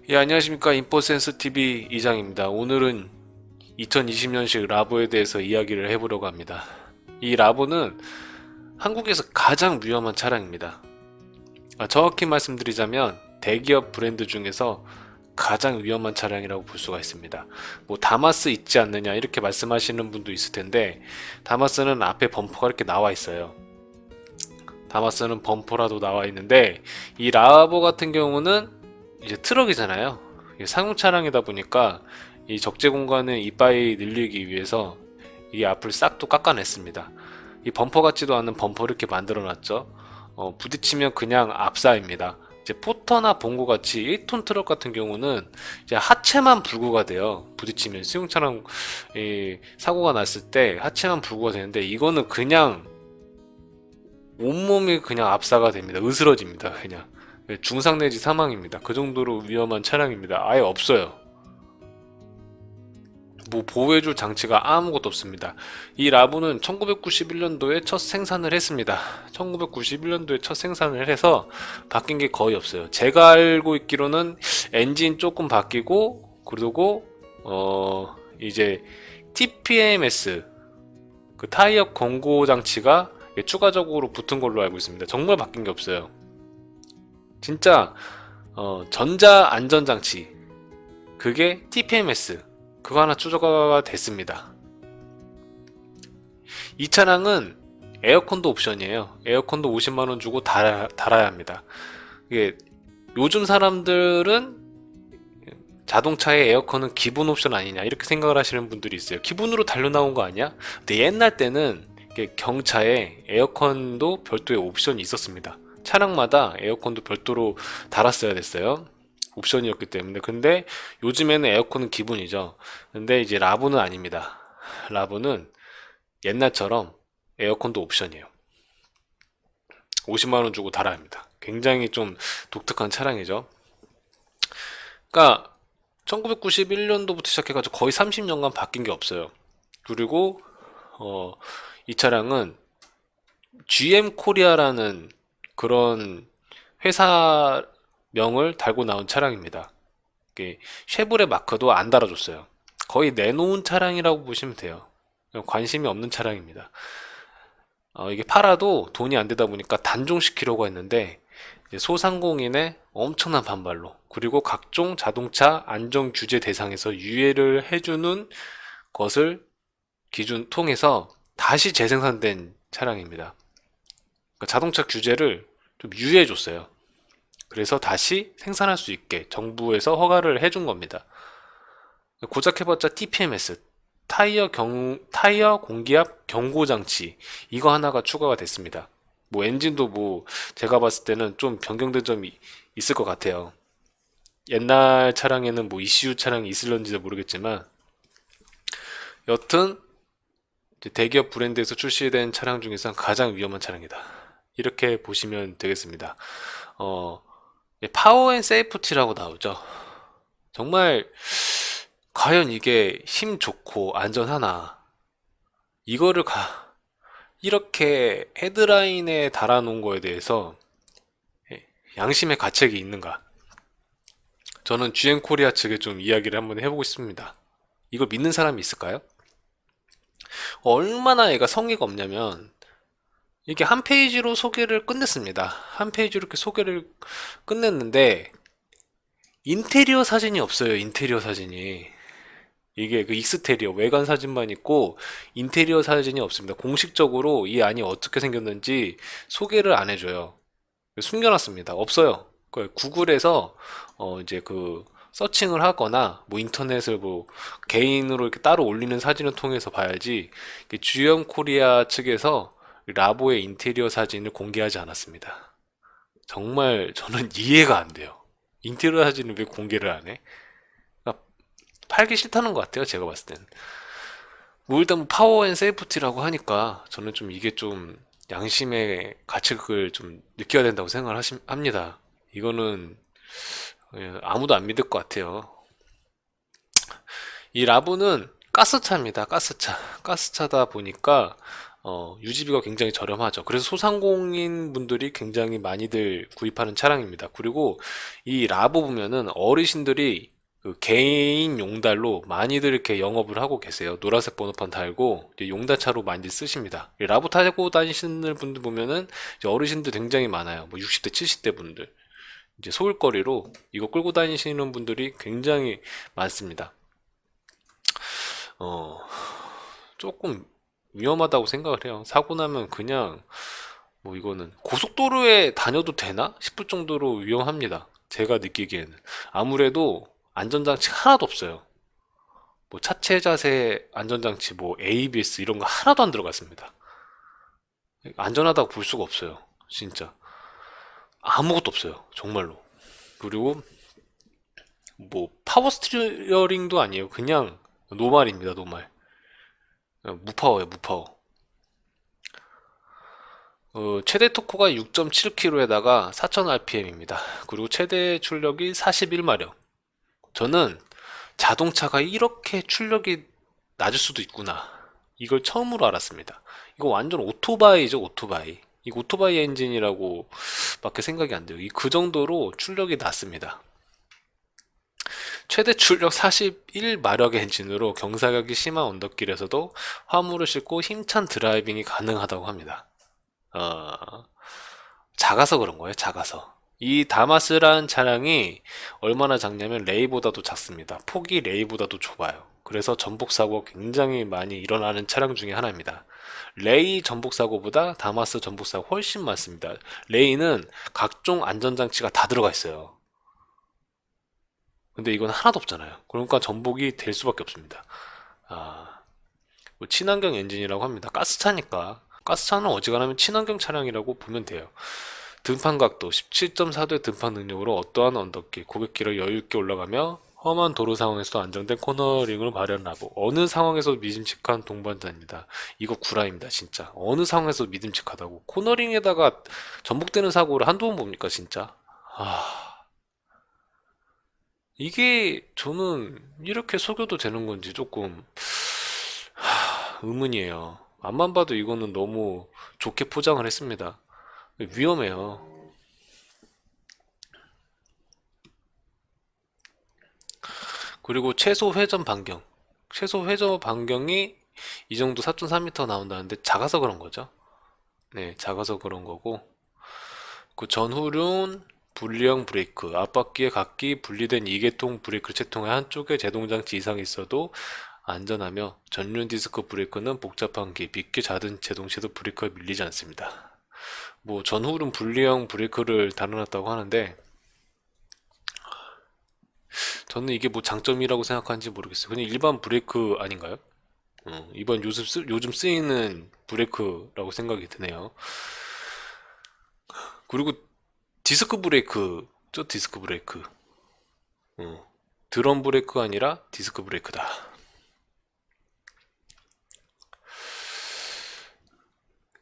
예, 안녕하십니까. 인포센스TV 이장입니다. 오늘은 2020년식 라보에 대해서 이야기를 해보려고 합니다. 이 라보는 한국에서 가장 위험한 차량입니다. 정확히 말씀드리자면 대기업 브랜드 중에서 가장 위험한 차량이라고 볼 수가 있습니다. 뭐 다마스 있지 않느냐 이렇게 말씀하시는 분도 있을 텐데, 다마스는 앞에 범퍼가 이렇게 나와 있어요. 다마스는 범퍼라도 나와 있는데, 이 라보 같은 경우는 이제 트럭이잖아요. 상용 차량이다 보니까 이 적재 공간을 이빠이 늘리기 위해서 이 앞을 싹 또 깎아냈습니다. 이 범퍼 같지도 않은 범퍼를 이렇게 만들어 놨죠. 부딪히면 그냥 압사입니다. 이제 포터나 봉고 같이 1톤 트럭 같은 경우는 이제 하체만 불구가 돼요. 부딪히면 승용차랑 사고가 났을 때 하체만 불구가 되는데, 이거는 그냥 온몸이 그냥 압사가 됩니다. 으스러집니다. 그냥 중상 내지 사망입니다. 그 정도로 위험한 차량입니다. 아예 없어요. 뭐 보호해줄 장치가 아무것도 없습니다. 이 라보는 1991년도에 첫 생산을 했습니다. 1991년도에 첫 생산을 해서 바뀐 게 거의 없어요. 제가 알고 있기로는 엔진 조금 바뀌고, 그리고 이제 TPMS 그 타이어 공고 장치가 추가적으로 붙은 걸로 알고 있습니다. 정말 바뀐 게 없어요. 진짜 전자 안전장치, 그게 TPMS 그거 하나 추가가 됐습니다. 이 차량은 에어컨도 옵션이에요. 에어컨도 50만원 주고 달아야 합니다. 이게 요즘 사람들은 자동차의 에어컨은 기본 옵션 아니냐 이렇게 생각을 하시는 분들이 있어요. 기본으로 달려 나온 거 아니야? 근데 옛날 때는 경차에 에어컨도 별도의 옵션이 있었습니다. 차량마다 에어컨도 별도로 달았어야 됐어요. 옵션이었기 때문에. 근데 요즘에는 에어컨은 기본이죠. 근데 이제 라보는 아닙니다. 라보는 옛날처럼 에어컨도 옵션이에요. 50만원 주고 달아야 합니다. 굉장히 좀 독특한 차량이죠. 그러니까 1991년도부터 시작해가지고 거의 30년간 바뀐 게 없어요. 그리고 어, 이 차량은 GM 코리아라는 그런 회사명을 달고 나온 차량입니다. 이게 쉐보레 마크도 안 달아줬어요. 거의 내놓은 차량이라고 보시면 돼요. 관심이 없는 차량입니다. 이게 팔아도 돈이 안 되다 보니까 단종시키려고 했는데, 이제 소상공인의 엄청난 반발로, 그리고 각종 자동차 안전 규제 대상에서 유예를 해주는 것을 기준 통해서 다시 재생산된 차량입니다. 그러니까 자동차 규제를 좀 유예해 줬어요. 그래서 다시 생산할 수 있게 정부에서 허가를 해준 겁니다. 고작 해봤자 TPMS, 타이어 공기압 경고 장치, 이거 하나가 추가가 됐습니다. 뭐 엔진도 뭐 제가 봤을 때는 좀 변경된 점이 있을 것 같아요. 옛날 차량에는 뭐 ECU 차량이 있을런지도 모르겠지만, 여튼 대기업 브랜드에서 출시된 차량 중에서 가장 위험한 차량이다, 이렇게 보시면 되겠습니다. 어, 파워 앤 세이프티라고 나오죠. 정말 과연 이게 힘 좋고 안전하나? 이거를 이렇게 헤드라인에 달아놓은 거에 대해서 양심의 가책이 있는가? 저는 GM 코리아 측에 좀 이야기를 한번 해보고 싶습니다. 이걸 믿는 사람이 있을까요? 얼마나 얘가 성의가 없냐면, 이게 한 페이지로 소개를 끝냈습니다. 한 페이지로 이렇게 소개를 끝냈는데 인테리어 사진이 없어요. 인테리어 사진이. 이게 그 익스테리어 외관 사진만 있고 인테리어 사진이 없습니다. 공식적으로 이 안이 어떻게 생겼는지 소개를 안 해줘요. 숨겨놨습니다. 없어요. 구글에서 이제 그 서칭을 하거나 뭐 인터넷을 뭐 개인으로 이렇게 따로 올리는 사진을 통해서 봐야지, 주연 코리아 측에서 라보의 인테리어 사진을 공개하지 않았습니다. 정말 저는 이해가 안 돼요. 인테리어 사진을 왜 공개를 안 해? 그러니까 팔기 싫다는 것 같아요, 제가 봤을 땐. 뭐 일단 뭐 파워 앤 세이프티라고 하니까 저는 좀 이게 좀 양심의 가책을 좀 느껴야 된다고 생각을 합니다. 이거는 아무도 안 믿을 것 같아요. 이 라보는 가스차입니다. 가스차. 가스차다 보니까 유지비가 굉장히 저렴하죠. 그래서 소상공인 분들이 굉장히 많이들 구입하는 차량입니다. 그리고 이 라보 보면은 어르신들이 그 개인 용달로 많이들 이렇게 영업을 하고 계세요. 노란색 번호판 달고 이제 용달차로 많이들 쓰십니다. 이 라보 타고 다니시는 분들 보면은 이제 어르신들 굉장히 많아요. 뭐 60대, 70대 분들. 이제 소일거리로 이거 끌고 다니시는 분들이 굉장히 많습니다. 어, 조금 위험하다고 생각을 해요. 사고 나면 그냥 뭐 이거는 고속도로에 다녀도 되나 싶을 정도로 위험합니다. 제가 느끼기에는 아무래도 안전장치가 하나도 없어요. 뭐 차체 자세 안전장치, 뭐 ABS 이런 거 하나도 안 들어갔습니다. 안전하다고 볼 수가 없어요. 진짜 아무것도 없어요. 정말로. 그리고 뭐 파워 스티어링도 아니에요. 그냥 노말입니다. 노말. 무파워예요. 무파워. 최대 토크가 6.7km에다가 4000rpm입니다. 그리고 최대 출력이 41마력. 저는 자동차가 이렇게 출력이 낮을 수도 있구나. 이걸 처음으로 알았습니다. 이거 완전 오토바이죠, 오토바이. 이 오토바이 엔진이라고 밖에 생각이 안 돼요. 그 정도로 출력이 낮습니다. 최대 출력 41마력의 엔진으로 경사각이 심한 언덕길에서도 화물을 싣고 힘찬 드라이빙이 가능하다고 합니다. 어, 작아서 그런 거예요, 작아서. 이 다마스란 차량이 얼마나 작냐면 레이보다도 작습니다. 폭이 레이보다도 좁아요. 그래서 전복 사고가 굉장히 많이 일어나는 차량 중에 하나입니다. 레이 전복 사고보다 다마스 전복 사고 훨씬 많습니다. 레이는 각종 안전장치가 다 들어가 있어요. 근데 이건 하나도 없잖아요. 그러니까 전복이 될 수밖에 없습니다. 아, 뭐 친환경 엔진이라고 합니다. 가스차니까. 가스차는 어지간하면 친환경 차량이라고 보면 돼요. 등판 각도 17.4도의 등판 능력으로 어떠한 언덕길, 고객길을 여유있게 올라가며 험한 도로 상황에서도 안정된 코너링을 마련하고 어느 상황에서도 믿음직한 동반자입니다. 이거 구라입니다, 진짜. 어느 상황에서도 믿음직하다고. 코너링에다가 전복되는 사고를 한두 번 봅니까, 진짜? 아, 이게 저는 이렇게 속여도 되는 건지 조금 의문이에요. 앞만 봐도 이거는 너무 좋게 포장을 했습니다. 위험해요. 그리고 최소 회전 반경. 최소 회전 반경이 이 정도 4.3m 나온다는데 작아서 그런 거죠. 네, 작아서 그런 거고. 그 전후륜 분리형 브레이크, 앞바퀴에 각기 분리된 이계통 브레이크 채통의 한쪽에 제동장치 이상이 있어도 안전하며 전륜 디스크 브레이크는 복잡한 기, 빗기 잦은 제동시에도 브레이크가 밀리지 않습니다. 뭐 전후륜 분리형 브레이크를 달아놨다고 하는데 저는 이게 뭐 장점이라고 생각하는지 모르겠어요. 그냥 일반 브레이크 아닌가요? 이번 요즘 쓰이는 브레이크라고 생각이 드네요. 그리고 디스크 브레이크, 저 디스크 브레이크. 드럼 브레이크가 아니라 디스크 브레이크다.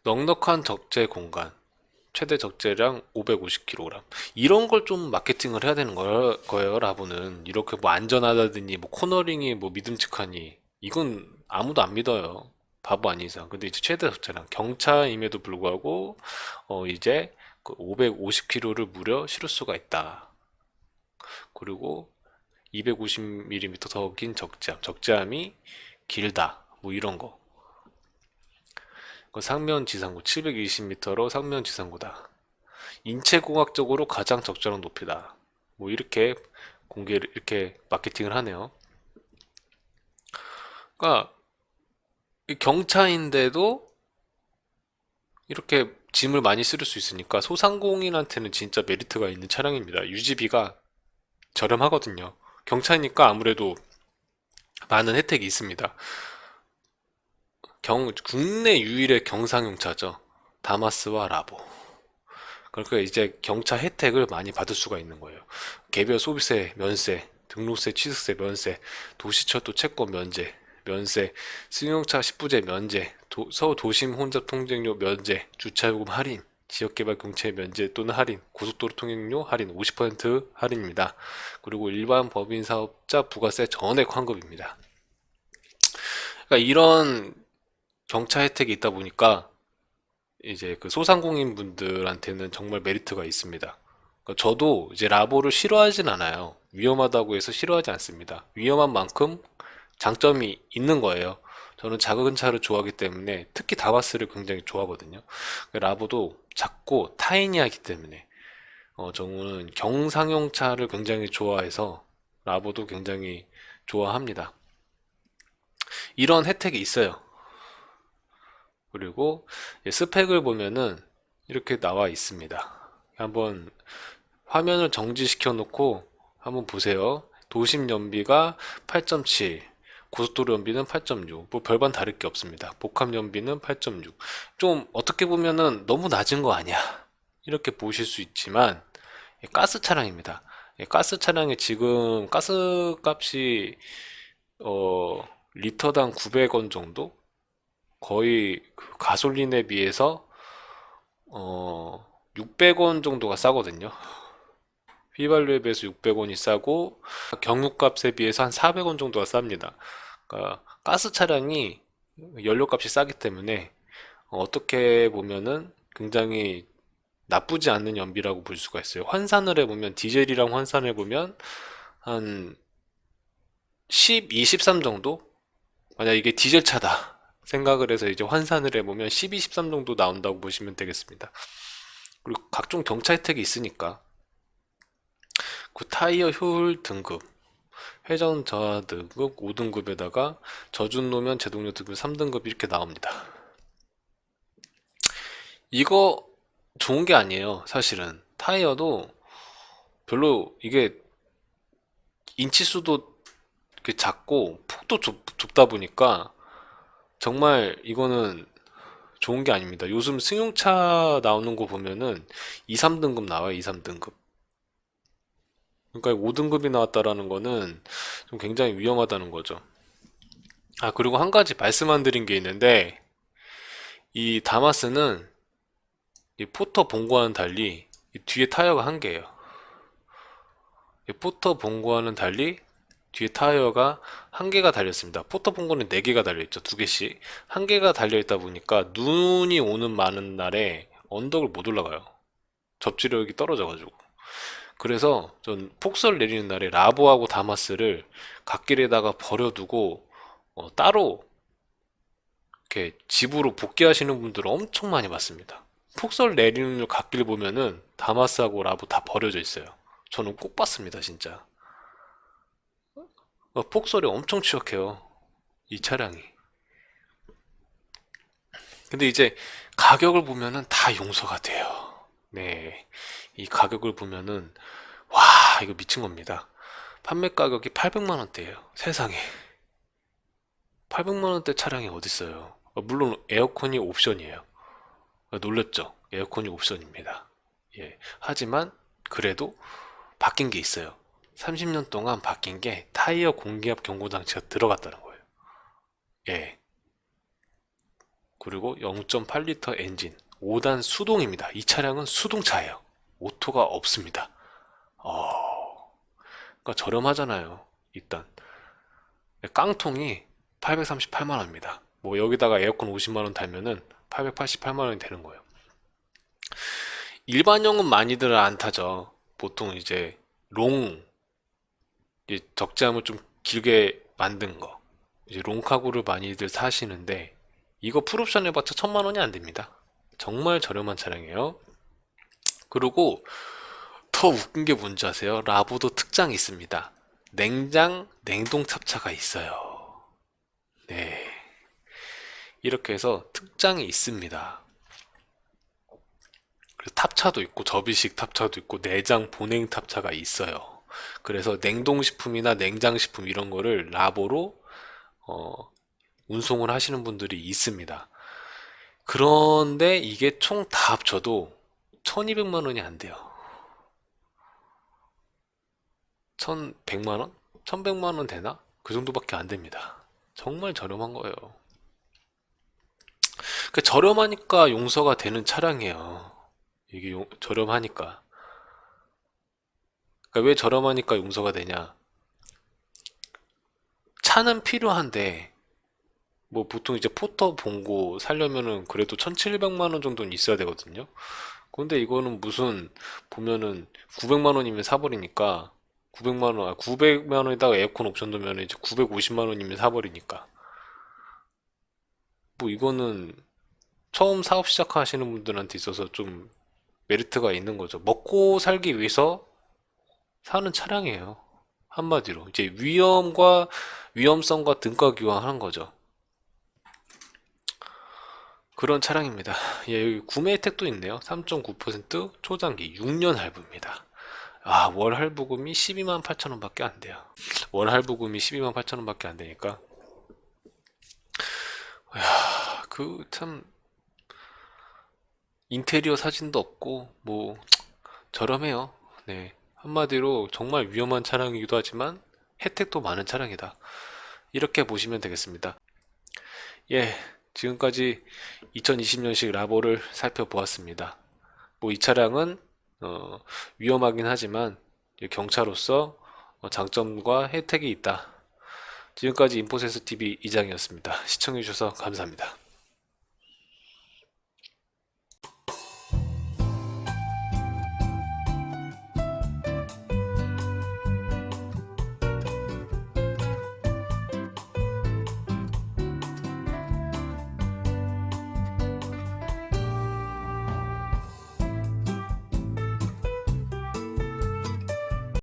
넉넉한 적재 공간. 최대 적재량 550kg. 이런 걸 좀 마케팅을 해야 되는 거예요, 라보는. 이렇게 뭐 안전하다더니, 뭐 코너링이 뭐 믿음직하니. 이건 아무도 안 믿어요. 바보 아닌 이상. 근데 이제 최대 적재량. 경차임에도 불구하고, 이제 그 550kg를 무려 실을 수가 있다. 그리고 250mm 더 긴 적재함. 적재함이 길다. 뭐 이런 거. 그 상면 지상고 720m로 상면 지상고다. 인체공학적으로 가장 적절한 높이다. 뭐 이렇게 공개를 이렇게 마케팅을 하네요. 그러니까 이 경차인데도 이렇게 짐을 많이 실을 수 있으니까 소상공인한테는 진짜 메리트가 있는 차량입니다. 유지비가 저렴하거든요. 경차니까 아무래도 많은 혜택이 있습니다. 국내 유일의 경상용차죠. 다마스와 라보. 그러니까 이제 경차 혜택을 많이 받을 수가 있는 거예요. 개별 소비세 면세, 등록세, 취득세 면세, 도시철도 채권 면제, 면세, 승용차 10부제 면제, 서울 도심 혼잡 통행료 면제, 주차요금 할인, 지역개발 공채 면제 또는 할인, 고속도로 통행료 할인 50% 할인입니다. 그리고 일반 법인 사업자 부가세 전액 환급입니다. 그러니까 이런 경차 혜택이 있다 보니까 이제 그 소상공인 분들한테는 정말 메리트가 있습니다. 그러니까 저도 이제 라보를 싫어하진 않아요. 위험하다고 해서 싫어하지 않습니다. 위험한 만큼 장점이 있는 거예요. 저는 작은 차를 좋아하기 때문에 특히 다마스를 굉장히 좋아하거든요. 라보도 작고 타이니하기 때문에 저는 경상용 차를 굉장히 좋아해서 라보도 굉장히 좋아합니다. 이런 혜택이 있어요. 그리고 스펙을 보면은 이렇게 나와 있습니다. 한번 화면을 정지시켜 놓고 한번 보세요. 도심 연비가 8.7, 고속도로 연비는 8.6, 뭐 별반 다를 게 없습니다. 복합 연비는 8.6. 좀 어떻게 보면은 너무 낮은 거 아니야, 이렇게 보실 수 있지만 가스 차량입니다. 가스 차량이 지금 가스 값이 리터당 900원 정도? 거의 그 가솔린에 비해서 600원 정도가 싸거든요. 휘발유에 비해서 600원이 싸고 경유값에 비해서 한 400원 정도가 쌉니다. 그러니까 가스 차량이 연료값이 싸기 때문에 어떻게 보면은 굉장히 나쁘지 않는 연비라고 볼 수가 있어요. 환산을 해보면 디젤이랑 환산을 해보면 한 12, 13 정도? 만약 이게 디젤 차다 생각을 해서 이제 환산을 해보면 12, 13 정도 나온다고 보시면 되겠습니다. 그리고 각종 경차 혜택이 있으니까 그 타이어 효율 등급, 회전 저하 등급 5등급에다가 젖은 노면 제동료 등급 3등급 이렇게 나옵니다. 이거 좋은 게 아니에요. 사실은 타이어도 별로 이게 인치수도 이렇게 작고 폭도 좁다 보니까 정말 이거는 좋은 게 아닙니다. 요즘 승용차 나오는 거 보면은 2, 3등급 나와요. 2, 3등급. 그러니까 5등급이 나왔다라는 거는 좀 굉장히 위험하다는 거죠. 아, 그리고 한 가지 말씀 안 드린 게 있는데, 이 다마스는 이 포터 본거와는 달리 이 뒤에 타이어가 한 개예요. 이 포터 본거와는 달리 뒤에 타이어가 한 개가 달렸습니다. 포터 본거는 네 개가 달려있죠. 두 개씩. 한 개가 달려있다 보니까 눈이 오는 많은 날에 언덕을 못 올라가요. 접지력이 떨어져가지고. 그래서 전 폭설 내리는 날에 라보하고 다마스를 갓길에다가 버려두고 따로 이렇게 집으로 복귀하시는 분들을 엄청 많이 봤습니다. 폭설 내리는 갓길 보면은 다마스하고 라보 다 버려져 있어요. 저는 꼭 봤습니다, 진짜. 폭설에 엄청 취약해요, 이 차량이. 근데 이제 가격을 보면은 다 용서가 돼요. 네, 이 가격을 보면은 와, 이거 미친 겁니다. 판매 가격이 800만 원대예요. 세상에. 800만 원대 차량이 어딨어요. 물론 에어컨이 옵션이에요. 놀랬죠? 에어컨이 옵션입니다. 예. 하지만 그래도 바뀐 게 있어요. 30년 동안 바뀐 게 타이어 공기압 경고 장치가 들어갔다는 거예요. 예. 그리고 0.8리터 엔진, 5단 수동입니다. 이 차량은 수동차예요. 오토가 없습니다. 그러니까 저렴하잖아요. 일단 깡통이 838만 원입니다. 뭐 여기다가 에어컨 50만 원 달면은 888만 원이 되는 거예요. 일반형은 많이들 안 타죠. 보통 이제 롱, 이제 적재함을 좀 길게 만든 거, 이제 롱카고를 많이들 사시는데 이거 풀옵션 해봤자 1000만 원이 안 됩니다. 정말 저렴한 차량이에요. 그리고 더 웃긴 게 뭔지 아세요? 라보도 특장이 있습니다. 냉장, 냉동 탑차가 있어요. 네. 이렇게 해서 특장이 있습니다. 그래서 탑차도 있고 접이식 탑차도 있고 내장 보냉 탑차가 있어요. 그래서 냉동식품이나 냉장식품 이런 거를 라보로 어, 운송을 하시는 분들이 있습니다. 그런데 이게 총 다 합쳐도 1200만 원이 안 돼요. 1100만 원? 1100만 원 되나? 그 정도밖에 안 됩니다. 정말 저렴한 거예요. 그 저렴하니까 용서가 되는 차량이에요. 이게 저렴하니까. 그러니까 왜 저렴하니까 용서가 되냐? 차는 필요한데 뭐 보통 이제 포터 본고 살려면은 그래도 1700만 원 정도는 있어야 되거든요. 근데 이거는 무슨 보면은 900만 원이면 사버리니까 900만 원, 900만 원에다가 에어컨 옵션 두면 이제 950만 원이면 사버리니까 뭐 이거는 처음 사업 시작하시는 분들한테 있어서 좀 메리트가 있는 거죠. 먹고 살기 위해서 사는 차량이에요. 한마디로 이제 위험성과 등가 교환하는 거죠. 그런 차량입니다. 예, 여기 구매 혜택도 있네요. 3.9% 초장기 6년 할부입니다. 아, 월 할부금이 12만 8천 원밖에 안 돼요. 월 할부금이 12만 8천 원밖에 안 되니까 그 참 인테리어 사진도 없고 뭐 저렴해요. 네. 한마디로 정말 위험한 차량이기도 하지만 혜택도 많은 차량이다. 이렇게 보시면 되겠습니다. 예, 지금까지 2020년식 라보를 살펴보았습니다. 뭐 이 차량은 위험하긴 하지만 경차로서 장점과 혜택이 있다. 지금까지 인포센스 TV 이장이었습니다. 시청해주셔서 감사합니다.